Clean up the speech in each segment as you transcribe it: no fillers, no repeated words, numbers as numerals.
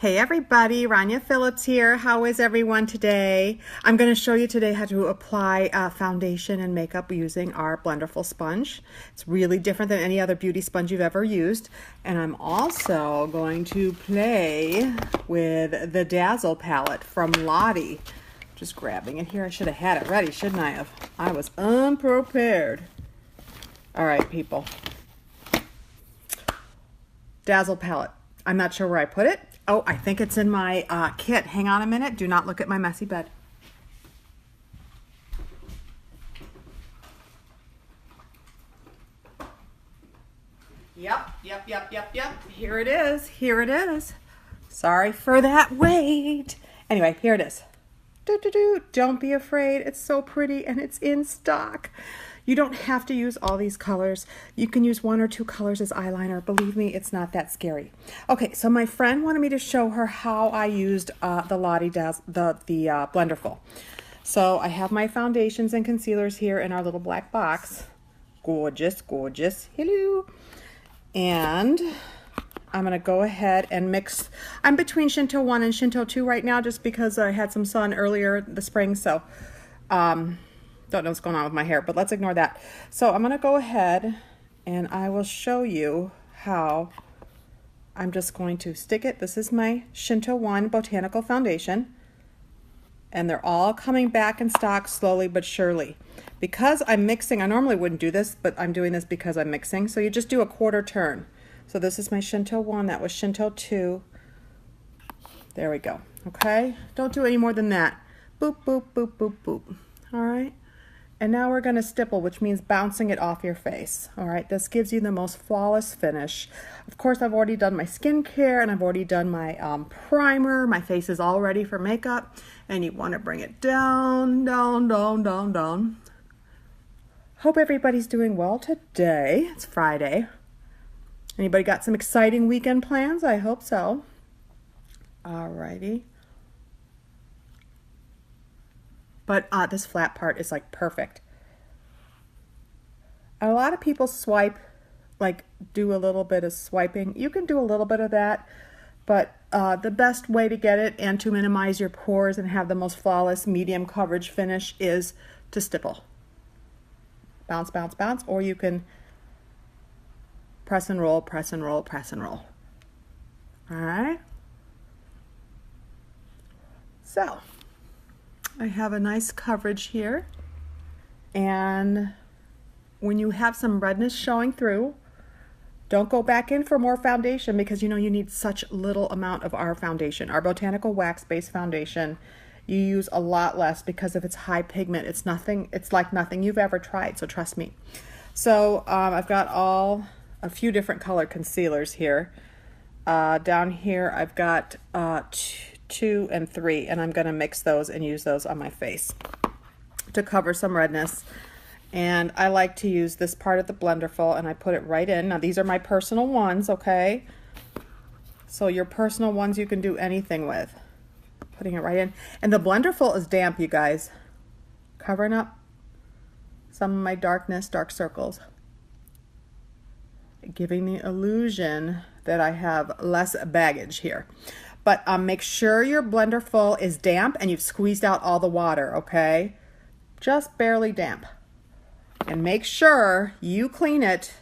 Hey everybody, Rania Phillips here. How is everyone today? I'm going to show you today how to apply foundation and makeup using our Blenderful sponge. It's really different than any other beauty sponge you've ever used. And I'm also going to play with the Dazzle palette from Lottie. Just grabbing it here. I should have had it ready, shouldn't I have? I was unprepared. All right, people. Dazzle palette. I'm not sure where I put it. Oh, I think it's in my kit. Hang on a minute. Do not look at my messy bed. Yep. Here it is. Here it is. Sorry for that wait. Anyway, here it is. Don't be afraid. It's so pretty and it's in stock. You don't have to use all these colors. You can use one or two colors as eyeliner. Believe me, it's not that scary. Okay, so my friend wanted me to show her how I used the Lottie Blenderful. So I have my foundations and concealers here in our little black box. Gorgeous, gorgeous. Hello. And I'm gonna go ahead and mix. I'm between Shinto 1 and Shinto 2 right now just because I had some sun earlier this spring, so don't know what's going on with my hair, but let's ignore that. So I'm gonna go ahead and I will show you how I'm just going to stick it. This is my Shinto 1 Botanical Foundation, and they're all coming back in stock slowly but surely. Because I'm mixing, I normally wouldn't do this, but I'm doing this because I'm mixing. So you just do a quarter turn. So this is my Shinto 1, that was Shinto 2. There we go, okay? Don't do any more than that. Boop, boop, boop, boop, boop, all right? And now we're going to stipple, which means bouncing it off your face. All right, this gives you the most flawless finish. Of course, I've already done my skincare and I've already done my primer. My face is all ready for makeup. And you want to bring it down, down, down, down, down. Hope everybody's doing well today. It's Friday. Anybody got some exciting weekend plans? I hope so. All righty. But this flat part is like perfect. A lot of people swipe, like do a little bit of swiping. You can do a little bit of that, but the best way to get it and to minimize your pores and have the most flawless medium coverage finish is to stipple. Bounce, bounce, bounce, or you can press and roll, press and roll, press and roll. All right. So I have a nice coverage here, and when you have some redness showing through, don't go back in for more foundation because you know you need such little amount of our foundation. Our botanical wax-based foundation, you use a lot less because of its high pigment. It's nothing, it's like nothing you've ever tried, so trust me. So I've got a few different color concealers here. Down here I've got 2 and 3, and I'm going to mix those and use those on my face to cover some redness. And I like to use this part of the Blenderful, and I put it right in. Now these are my personal ones, okay? So your personal ones you can do anything with. Putting it right in. And the Blenderful is damp, you guys. Covering up some of my darkness, dark circles. Giving the illusion that I have less baggage here. But make sure your Blenderful is damp and you've squeezed out all the water, okay? Just barely damp. And make sure you clean it.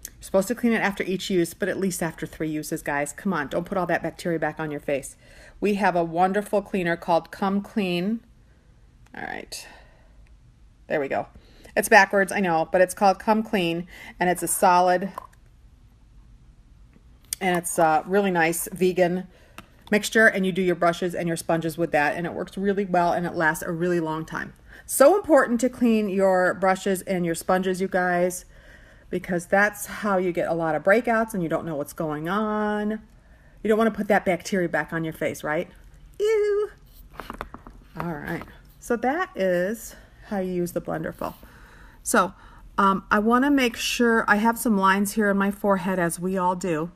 You're supposed to clean it after each use, but at least after 3 uses, guys. Come on, don't put all that bacteria back on your face. We have a wonderful cleaner called Come Clean. All right. There we go. It's backwards, I know, but it's called Come Clean, and it's a solid, and it's really nice vegan mixture, and you do your brushes and your sponges with that, and it works really well and it lasts a really long time. So important to clean your brushes and your sponges, you guys, because that's how you get a lot of breakouts and you don't know what's going on. You don't want to put that bacteria back on your face, right? Ew. All right, so that is how you use the Blenderful. So I want to make sure I have some lines here in my forehead, as we all do.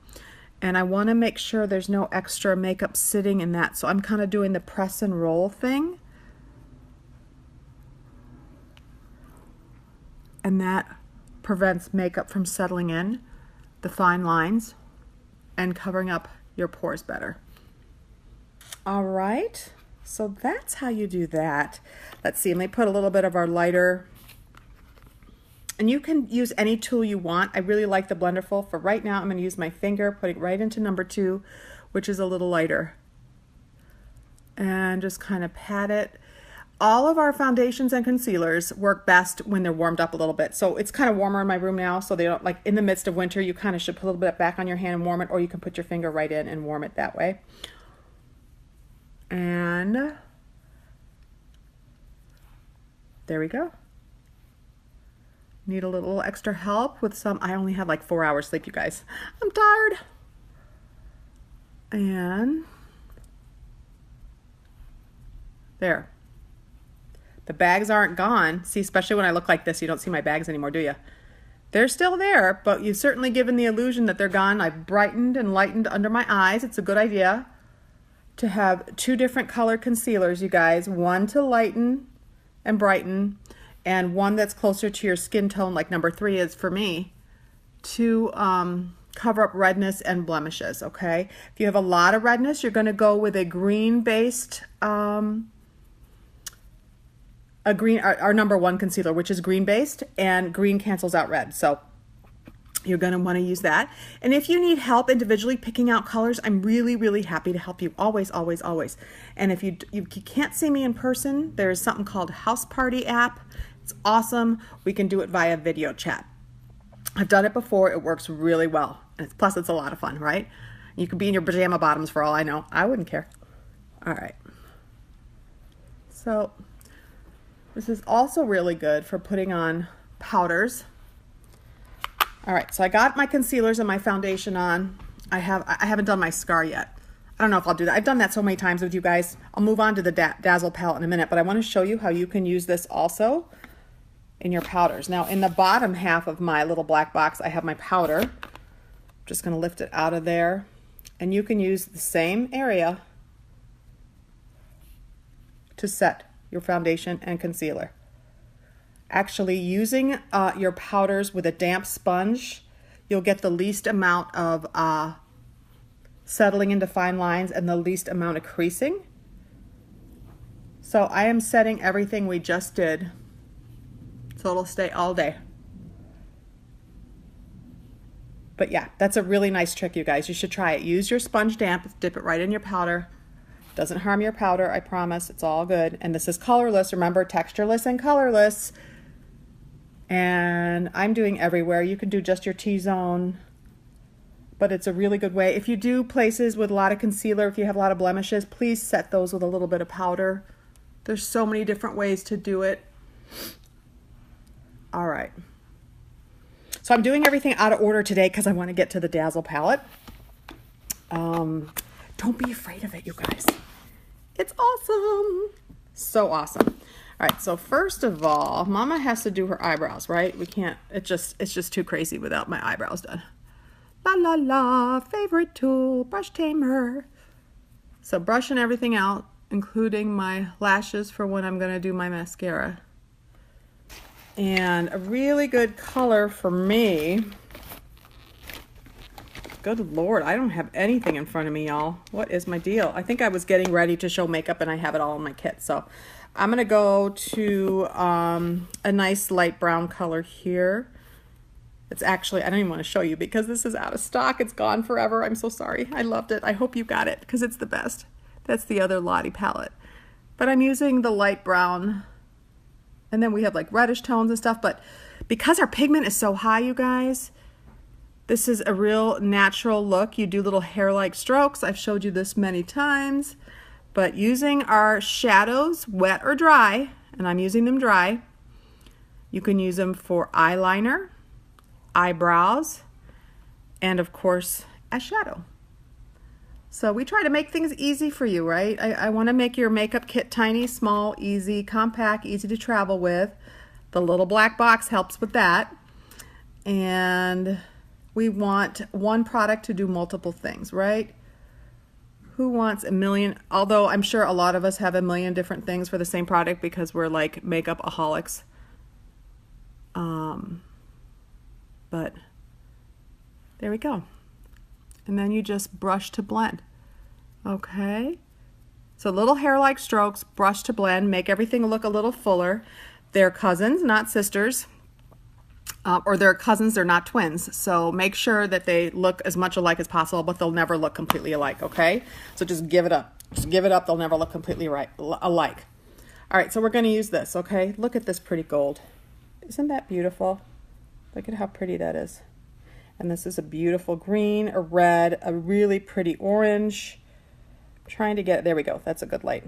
And I want to make sure there's no extra makeup sitting in that. So I'm kind of doing the press and roll thing. And that prevents makeup from settling in the fine lines and covering up your pores better. All right, so that's how you do that. Let's see, let me put a little bit of our lighter, and you can use any tool you want. I really like the Blenderful. For right now, I'm going to use my finger, putting it right into number 2, which is a little lighter, and just kind of pat it. All of our foundations and concealers work best when they're warmed up a little bit. So it's kind of warmer in my room now, so they don't, like in the midst of winter, you kind of should put a little bit back on your hand and warm it, or you can put your finger right in and warm it that way. And there we go. Need a little extra help with some, I only had like 4 hours sleep, you guys. I'm tired. And there. The bags aren't gone. See, especially when I look like this, you don't see my bags anymore, do you? They're still there, but you've certainly given the illusion that they're gone. I've brightened and lightened under my eyes. It's a good idea to have 2 different color concealers, you guys. One to lighten and brighten, and one that's closer to your skin tone, like number 3 is for me, to cover up redness and blemishes, okay? If you have a lot of redness, you're gonna go with a green-based, our number 1 concealer, which is green-based, and green cancels out red. So you're going to want to use that. And if you need help individually picking out colors, I'm really, really happy to help you. Always, always, always. And if you can't see me in person, there's something called House Party app. It's awesome. We can do it via video chat. I've done it before. It works really well. And plus, it's a lot of fun, right? You could be in your pajama bottoms for all I know. I wouldn't care. All right. So this is also really good for putting on powders. All right, so I got my concealers and my foundation on. I haven't done my scar yet. I don't know if I'll do that. I've done that so many times with you guys. I'll move on to the Dazzle palette in a minute, but I want to show you how you can use this also in your powders. Now, in the bottom half of my little black box, I have my powder. I'm just going to lift it out of there, and you can use the same area to set your foundation and concealer. Actually, using your powders with a damp sponge, you'll get the least amount of settling into fine lines and the least amount of creasing. So I am setting everything we just did so it'll stay all day. But yeah, that's a really nice trick, you guys. You should try it. Use your sponge damp, dip it right in your powder. Doesn't harm your powder, I promise. It's all good. And this is colorless. Remember, textureless and colorless. And I'm doing everywhere. You can do just your T-zone, but it's a really good way. If you do places with a lot of concealer, if you have a lot of blemishes, please set those with a little bit of powder. There's so many different ways to do it. All right. So I'm doing everything out of order today because I want to get to the Dazzle palette. Don't be afraid of it, you guys. It's awesome. So awesome. All right, so first of all, Mama has to do her eyebrows, right? We can't, it's just too crazy without my eyebrows done. La la la, favorite tool, brush tamer. So brushing everything out, including my lashes for when I'm gonna do my mascara. And a really good color for me. Good Lord, I don't have anything in front of me, y'all. What is my deal? I think I was getting ready to show makeup and I have it all in my kit. So I'm gonna go to a nice light brown color here. It's actually, I don't even want to show you because this is out of stock. It's gone forever. I'm so sorry. I loved it. I hope you got it because it's the best. That's the other Lottie palette. But I'm using the light brown. And then we have like reddish tones and stuff. But because our pigment is so high, you guys, this is a real natural look. You do little hair-like strokes. I've showed you this many times. But using our shadows, wet or dry, and I'm using them dry, you can use them for eyeliner, eyebrows, and of course, eyeshadow. So we try to make things easy for you, right? I want to make your makeup kit tiny, small, easy, compact, easy to travel with. The little black box helps with that. And we want one product to do multiple things, right? Who wants a million? Although I'm sure a lot of us have a million different things for the same product because we're like makeup-aholics. But there we go. And then you just brush to blend. Okay. So little hair-like strokes, brush to blend, make everything look a little fuller. They're cousins, not sisters. Or they're cousins, they're not twins. So make sure that they look as much alike as possible, but they'll never look completely alike, okay? So just give it up. Just give it up. They'll never look completely alike. All right, so we're going to use this, okay? Look at this pretty gold. Isn't that beautiful? Look at how pretty that is. And this is a beautiful green, a red, a really pretty orange. I'm trying to get, there we go. That's a good light.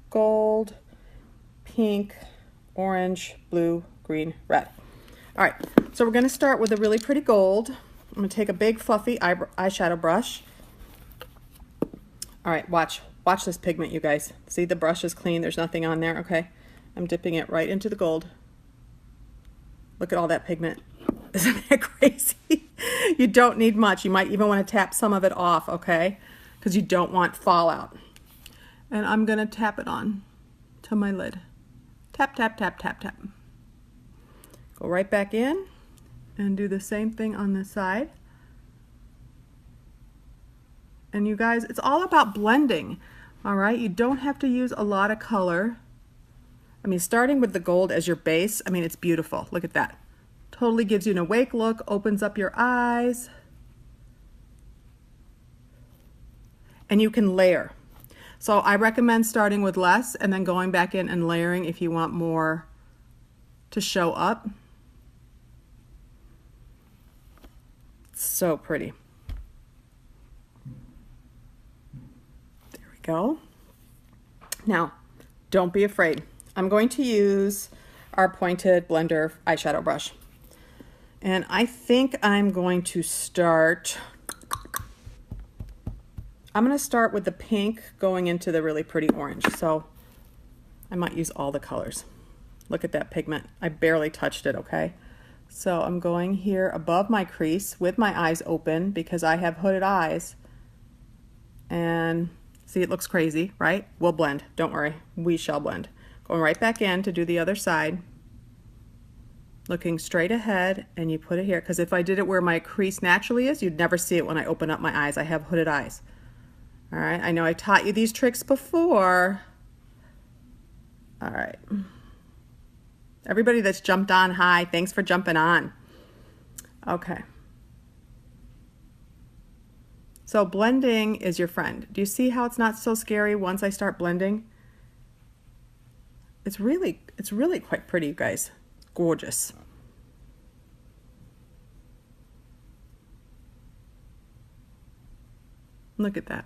Gold, pink, orange, blue, green, red. All right, so we're going to start with a really pretty gold. I'm going to take a big fluffy eyeshadow brush. All right, watch this pigment, you guys. See, the brush is clean. There's nothing on there, okay? I'm dipping it right into the gold. Look at all that pigment. Isn't that crazy? You don't need much. You might even want to tap some of it off, okay? Because you don't want fallout. And I'm going to tap it on to my lid. Tap, tap, tap, tap, tap. Go right back in and do the same thing on this side. And you guys, it's all about blending, all right? You don't have to use a lot of color. I mean, starting with the gold as your base, I mean, it's beautiful. Look at that. Totally gives you an awake look, opens up your eyes. And you can layer. So I recommend starting with less and then going back in and layering if you want more to show up. So pretty. There we go. Now, don't be afraid. I'm going to use our pointed blender eyeshadow brush. And I think I'm going to start, I'm going to start with the pink going into the really pretty orange. So I might use all the colors. Look at that pigment. I barely touched it, okay? So I'm going here above my crease with my eyes open because I have hooded eyes. And see, it looks crazy, right? We'll blend. Don't worry. We shall blend. Going right back in to do the other side. Looking straight ahead, and you put it here. Because if I did it where my crease naturally is, you'd never see it when I open up my eyes. I have hooded eyes. All right. I know I taught you these tricks before. All right. Everybody that's jumped on, hi, thanks for jumping on. Okay. So blending is your friend. Do you see how it's not so scary once I start blending? It's really quite pretty, you guys. Gorgeous. Look at that.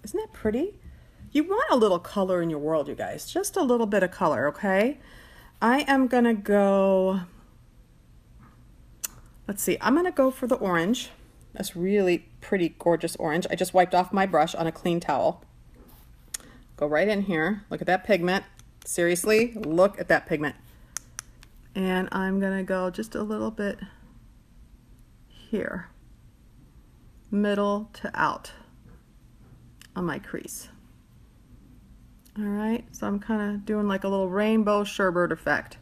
Isn't that pretty? You want a little color in your world, you guys. Just a little bit of color, okay? I am gonna go, let's see, I'm gonna go for the orange. That's really pretty, gorgeous orange. I just wiped off my brush on a clean towel. Go right in here. Look at that pigment. Seriously, look at that pigment. And I'm gonna go just a little bit here. Middle to out on my crease. All right, so I'm kind of doing like a little rainbow sherbet effect.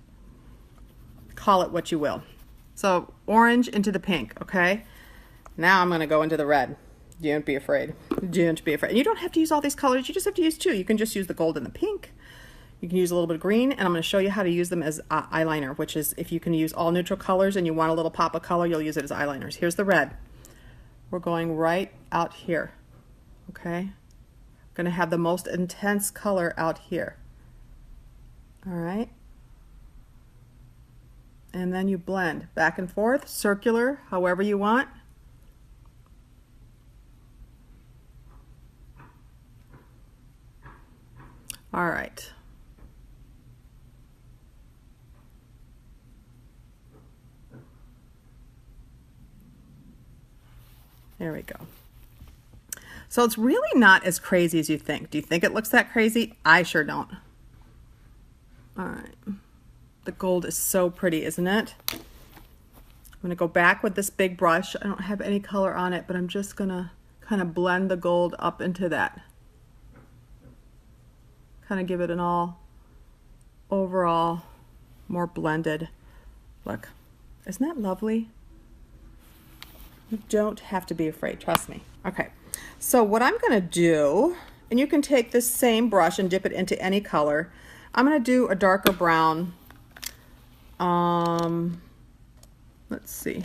Call it what you will. So orange into the pink, okay? Now I'm gonna go into the red. Don't be afraid. Don't be afraid. And you don't have to use all these colors. You just have to use two. You can just use the gold and the pink. You can use a little bit of green, and I'm going to show you how to use them as eyeliner, which is if you can use all neutral colors and you want a little pop of color, you'll use it as eyeliners. Here's the red. We're going right out here, okay? Going to have the most intense color out here. All right. And then you blend back and forth, circular, however you want. All right. There we go. So it's really not as crazy as you think. Do you think it looks that crazy? I sure don't. All right. The gold is so pretty, isn't it? I'm going to go back with this big brush. I don't have any color on it, but I'm just going to kind of blend the gold up into that. Kind of give it an all overall more blended look. Isn't that lovely? You don't have to be afraid, trust me. Okay, So what I'm going to do, and you can take this same brush and dip it into any color. I'm going to do a darker brown. Let's see.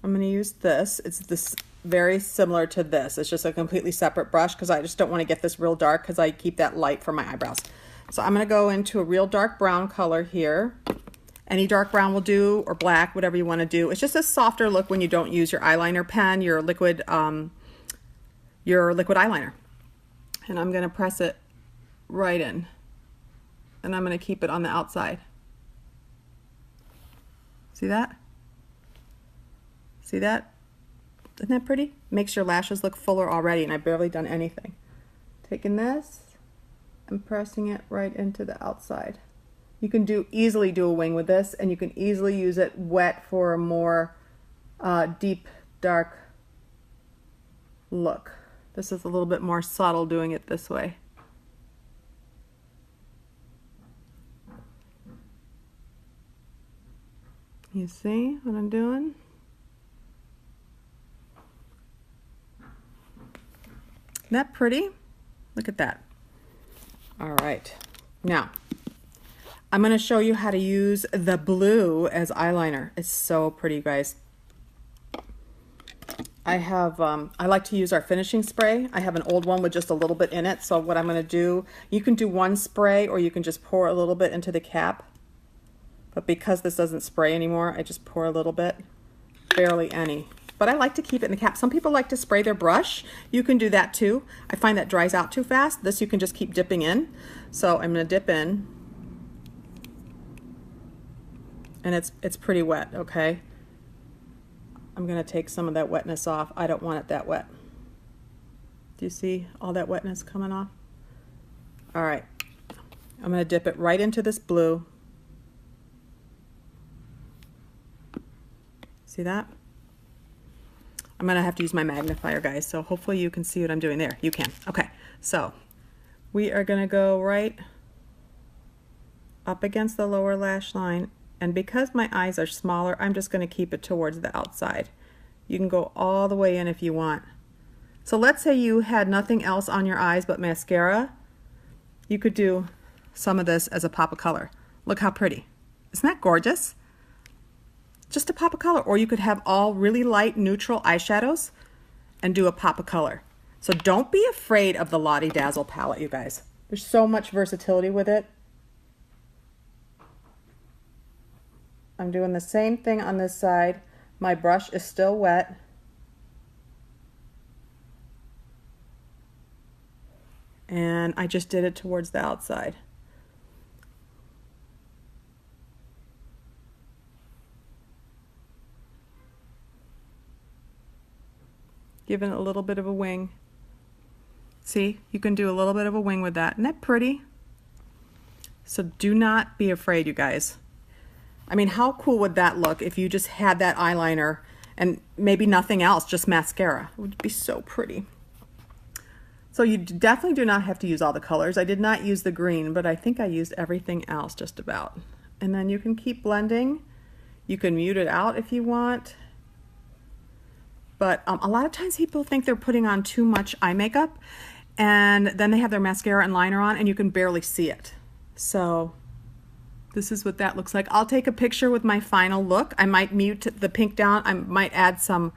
I'm going to use this. It's this very similar to this. It's just a completely separate brush because I just don't want to get this real dark because I keep that light for my eyebrows. So I'm going to go into a real dark brown color here. Any dark brown will do, or black, whatever you want to do. It's just a softer look when you don't use your eyeliner pen, your liquid eyeliner. And I'm going to press it right in. And I'm going to keep it on the outside. See that? See that? Isn't that pretty? Makes your lashes look fuller already, and I've barely done anything. Taking this and pressing it right into the outside. You can easily do a wing with this, and you can easily use it wet for a more deep, dark look. This is a little bit more subtle doing it this way. You see what I'm doing? Isn't that pretty? Look at that. All right. Now, I'm going to show you how to use the blue as eyeliner. It's so pretty, you guys. I like to use our finishing spray. I have an old one with just a little bit in it. So what I'm going to do, you can do one spray or you can just pour a little bit into the cap. But because this doesn't spray anymore, I just pour a little bit, barely any. But I like to keep it in the cap. Some people like to spray their brush. You can do that too. I find that dries out too fast. This you can just keep dipping in. So I'm going to dip in. And it's pretty wet, okay? I'm going to take some of that wetness off. I don't want it that wet. Do you see all that wetness coming off? All right. I'm going to dip it right into this blue. See that? I'm going to have to use my magnifier, guys, so hopefully you can see what I'm doing there. You can. Okay, so we are going to go right up against the lower lash line, and because my eyes are smaller, I'm just going to keep it towards the outside. You can go all the way in if you want. So let's say you had nothing else on your eyes but mascara. You could do some of this as a pop of color. Look how pretty. Isn't that gorgeous? Just a pop of color. Or you could have all really light neutral eyeshadows and do a pop of color. So don't be afraid of the Lottie Dazzle palette, you guys. There's so much versatility with it. I'm doing the same thing on this side. My brush is still wet. And I just did it towards the outside. Giving it a little bit of a wing. See, you can do a little bit of a wing with that. Isn't that pretty? So do not be afraid, you guys. I mean, how cool would that look if you just had that eyeliner and maybe nothing else, just mascara? It would be so pretty. So you definitely do not have to use all the colors. I did not use the green, but I think I used everything else just about. And then you can keep blending. You can mute it out if you want. But a lot of times people think they're putting on too much eye makeup, and then they have their mascara and liner on and you can barely see it. So this is what that looks like. I'll take a picture with my final look. I might mute the pink down. I might add some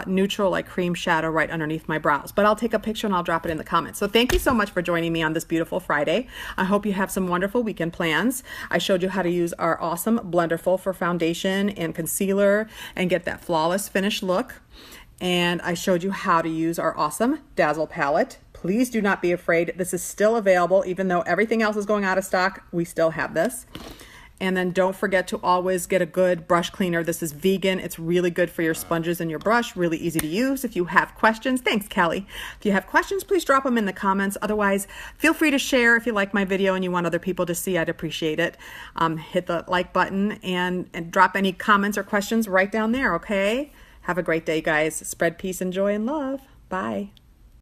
neutral like cream shadow right underneath my brows, but I'll take a picture and I'll drop it in the comments. So thank you so much for joining me on this beautiful Friday. I hope you have some wonderful weekend plans. I showed you how to use our awesome Blenderful for foundation and concealer and get that flawless finish look. And I showed you how to use our awesome Dazzle palette. Please do not be afraid. This is still available. Even though everything else is going out of stock, we still have this. And then don't forget to always get a good brush cleaner. This is vegan. It's really good for your sponges and your brush. Really easy to use. If you have questions, thanks, Kelly. If you have questions, please drop them in the comments. Otherwise, feel free to share if you like my video and you want other people to see. I'd appreciate it. Hit the like button and drop any comments or questions right down there, okay? Have a great day, guys. Spread peace and joy and love. Bye.